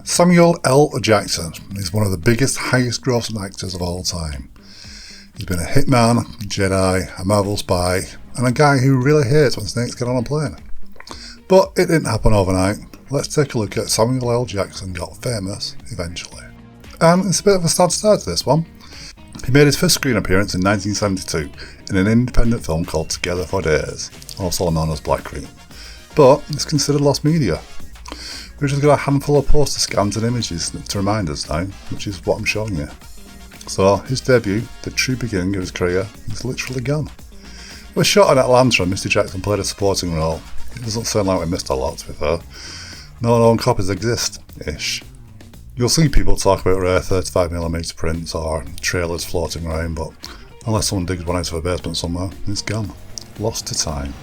Samuel L. Jackson is one of the biggest, highest-grossing actors of all time. He's been a hitman, a Jedi, a Marvel spy, and a guy who really hates when snakes get on a plane. But it didn't happen overnight. Let's take a look at Samuel L. Jackson got famous eventually. And it's a bit of a sad start to this one. He made his first screen appearance in 1972 in an independent film called Together for Days, also known as Black Cream. But it's considered lost media. We've just got a handful of poster scans and images to remind us now, which is what I'm showing you. So his debut, the true beginning of his career, is literally gone. It was shot in Atlanta and Mr. Jackson played a supporting role. It doesn't sound like we missed a lot, to be fair. No known copies exist-ish. You'll see people talk about rare 35mm prints or trailers floating around, but unless someone digs one out of a basement somewhere, it's gone. Lost to time.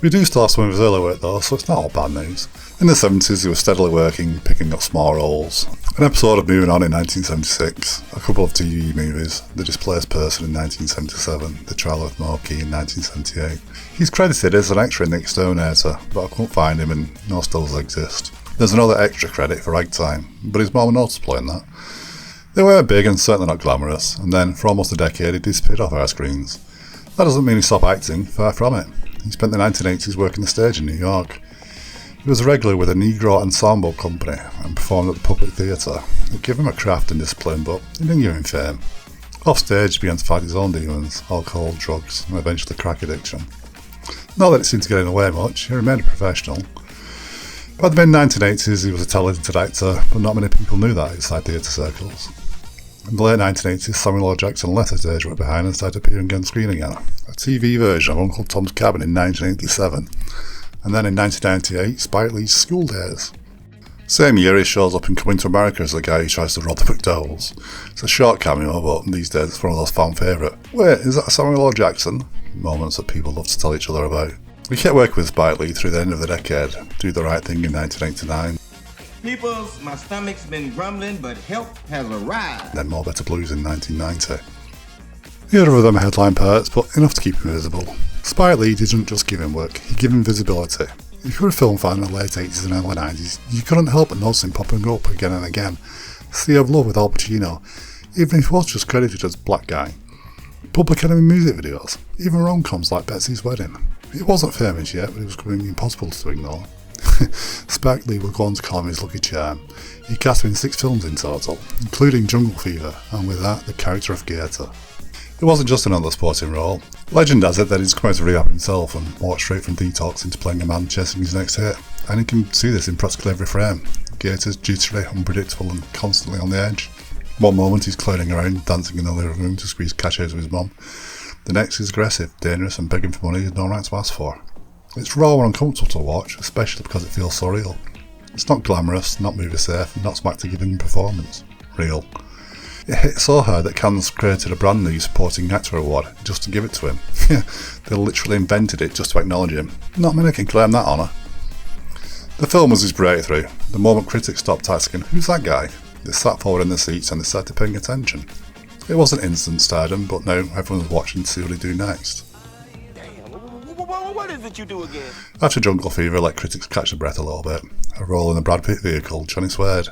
We do still have some of his early work though, so it's not all bad news. In the 70s he was steadily working, picking up small roles. An episode of Moving On in 1976, a couple of TV movies, The Displaced Person in 1977, The Trial of Moki in 1978. He's credited as an extra in The Exterminator, but I couldn't find him and no stills exist. There's another extra credit for Ragtime, but he's more noticeable in that. They were big and certainly not glamorous, and then for almost a decade he disappeared off our screens. That doesn't mean he stopped acting, far from it. He spent the 1980s working the stage in New York. He was a regular with a Negro Ensemble company and performed at the Puppet Theatre. It gave him a craft and discipline, but it didn't give him fame. Off stage, he began to fight his own demons, alcohol, drugs, and eventually crack addiction. Not that it seemed to get in the way much, he remained a professional. By the mid-1980s, he was a talented actor, but not many people knew that outside theatre circles. In the late 1980s, Samuel L. Jackson left the stage work behind and started appearing on screen again. A TV version of Uncle Tom's Cabin in 1987, and then in 1998, Spike Lee's School Days. Same year he shows up in Coming to America as the guy who tries to rob the McDowells. It's a short cameo, but these days it's one of those fan favourite. Wait, is that Samuel L. Jackson? Moments that people love to tell each other about. He kept working with Spike Lee through the end of the decade, Do the Right Thing in 1989. Peoples, my stomach's been grumbling, but help has arrived. Then More Better Blues in 1990. He had other than headline parts, but enough to keep him visible. Spike Lee didn't just give him work, he gave him visibility. If you were a film fan in the late 80s and early 90s, you couldn't help but notice him popping up again and again. Sea of Love with Al Pacino, even if he was just credited as Black Guy. Public Enemy music videos, even rom-coms like Betsy's Wedding. It wasn't famous yet, but it was becoming impossible to ignore. Spike Lee would go on to call him his lucky charm. He cast him in 6 films in total, including Jungle Fever, and with that, the character of Gator. It wasn't just another sporting role. Legend has it that he's come out of rehab himself and walked straight from detox into playing a man chasing his next hit, and you can see this in practically every frame. Gator's jittery, unpredictable and constantly on the edge. One moment he's clowning around, dancing in the living room to squeeze cash out of his mum. The next is aggressive, dangerous and begging for money he's no right to ask for. It's raw and uncomfortable to watch, especially because it feels so real. It's not glamorous, not movie safe, not smack to give him performance. Real. It hit so hard that Cannes created a brand new supporting actor award just to give it to him. They literally invented it just to acknowledge him. Not many can claim that honour. The film was his breakthrough. The moment critics stopped asking, who's that guy? They sat forward in their seats and they started paying attention. It wasn't instant stardom, but now everyone's watching to see what he'd do next. What is it you do again? After Jungle Fever let critics catch their breath a little bit, a role in the Brad Pitt vehicle, Johnny Suede,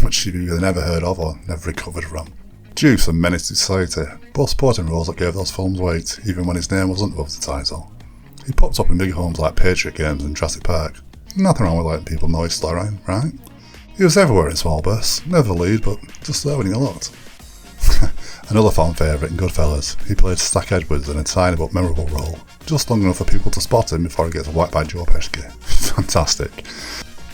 which you've either never heard of or never recovered from. Juice and Menace to Society, both supporting roles that gave those films weight, even when his name wasn't above the title. He popped up in big films like Patriot Games and Jurassic Park. Nothing wrong with letting people know he's still around, right? He was everywhere in small bursts, never the lead, but just there when he looked. Another fan favourite in Goodfellas, he played Stack Edwards in a tiny but memorable role, just long enough for people to spot him before he gets whacked by Joe Pesci. Fantastic.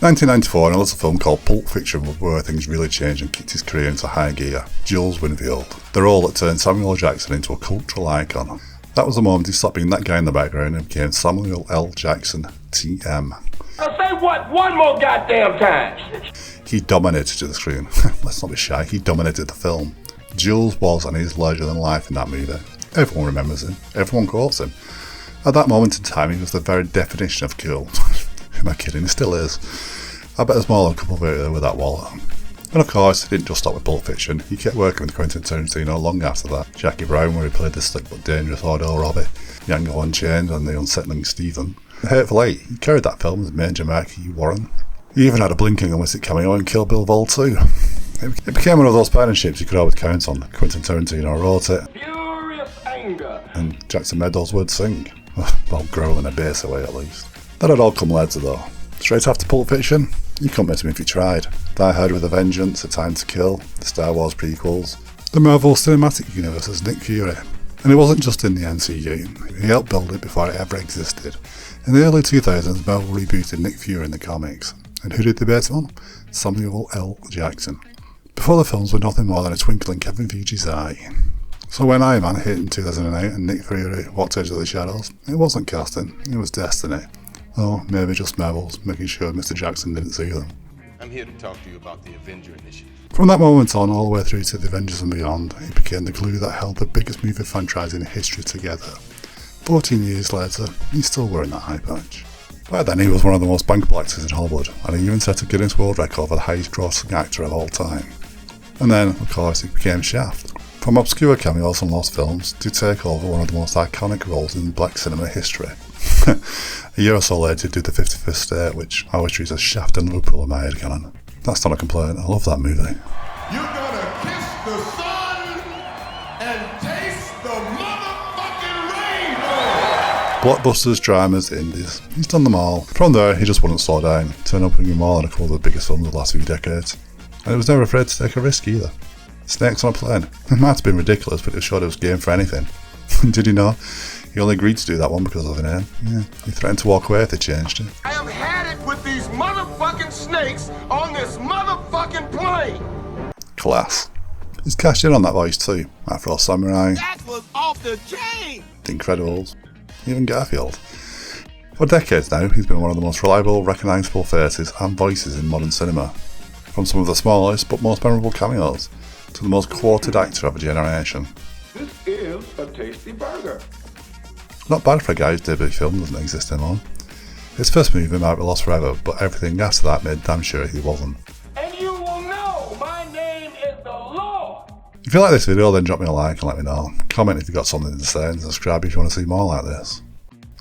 1994, another film called Pulp Fiction was where things really changed and kicked his career into high gear. Jules Winfield, the role that turned Samuel L. Jackson into a cultural icon. That was the moment he stopped being that guy in the background and became Samuel L. Jackson, TM. Now say what one more goddamn time. He dominated the screen. Let's not be shy, he dominated the film. Jules was and is larger than life in that movie. Everyone remembers him, everyone quotes him. At that moment in time, he was the very definition of cool. Who am I kidding? He still is. I bet there's more than a couple of videos with that wallet. And of course, he didn't just stop with Pulp Fiction. He kept working with Quentin Tarantino long after that. Jackie Brown, where he played the slick but dangerous Ordo Robbie. Django Unchained and The Unsettling Stephen. The Hateful Eight, he carried that film as Major Mark E. Warren. He even had a blinking and illicit cameo in Kill Bill Vol 2. It became one of those partnerships you could always count on. Quentin Tarantino wrote it, Furious anger. and Jackson made those words sing. Well, growl in a bass away at least. That had all come later though. Straight after Pulp Fiction, you couldn't miss him if you tried. Die Hard with a Vengeance, A Time to Kill, the Star Wars prequels, the Marvel Cinematic Universe as Nick Fury. And it wasn't just in the MCU, he helped build it before it ever existed. In the early 2000s, Marvel rebooted Nick Fury in the comics. And who did they base it on? Samuel L. Jackson. Before the films were nothing more than a twinkle in Kevin Feige's eye. So when Iron Man hit in 2008 and Nick Fury walked Edge of the Shadows, it wasn't casting, it was destiny. Or maybe just Marvel's making sure Mr. Jackson didn't see them. I'm here to talk to you about the Avenger Initiative. From that moment on, all the way through to the Avengers and beyond, it became the glue that held the biggest movie franchise in history together. 14 years later, he's still wearing that eye patch. Back then, he was one of the most bankable actors in Hollywood, and he even set a Guinness World Record for the highest grossing actor of all time. And then, of course, he became Shaft. From obscure cameos and lost films to take over one of the most iconic roles in black cinema history. A year or so later, he did The 55th State, which I always treat as Shaft and Liverpool in my head canon. That's not a complaint, I love that movie. You're gonna kiss the sun and taste the motherfucking rainbow! Blockbusters, dramas, indies, he's done them all. From there, he just wouldn't slow down, turn up in more than a couple of the biggest films of the last few decades. And he was never afraid to take a risk either. Snakes on a plane. It might have been ridiculous, but it showed it was game for anything. Did you know? He only agreed to do that one because of the name. Yeah, he threatened to walk away if they changed it. I am had it with these motherfucking snakes on this motherfucking plane. Class. He's cashed in on that voice too. Afro Samurai, That was off the chain. The Incredibles, even Garfield. For decades now, he's been one of the most reliable, recognisable faces and voices in modern cinema. From some of the smallest but most memorable cameos, to the most quoted actor of a generation. This is a tasty burger. Not bad for a guy whose debut film doesn't exist anymore. His first movie might be lost forever, but everything after that made damn sure he wasn't. And you will know my name is the Lord. If you like this video, then drop me a like and let me know. Comment if you've got something to say and subscribe if you want to see more like this.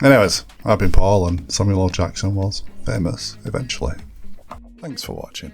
Anyways, I've been Paul and Samuel L. Jackson was famous eventually. Thanks for watching.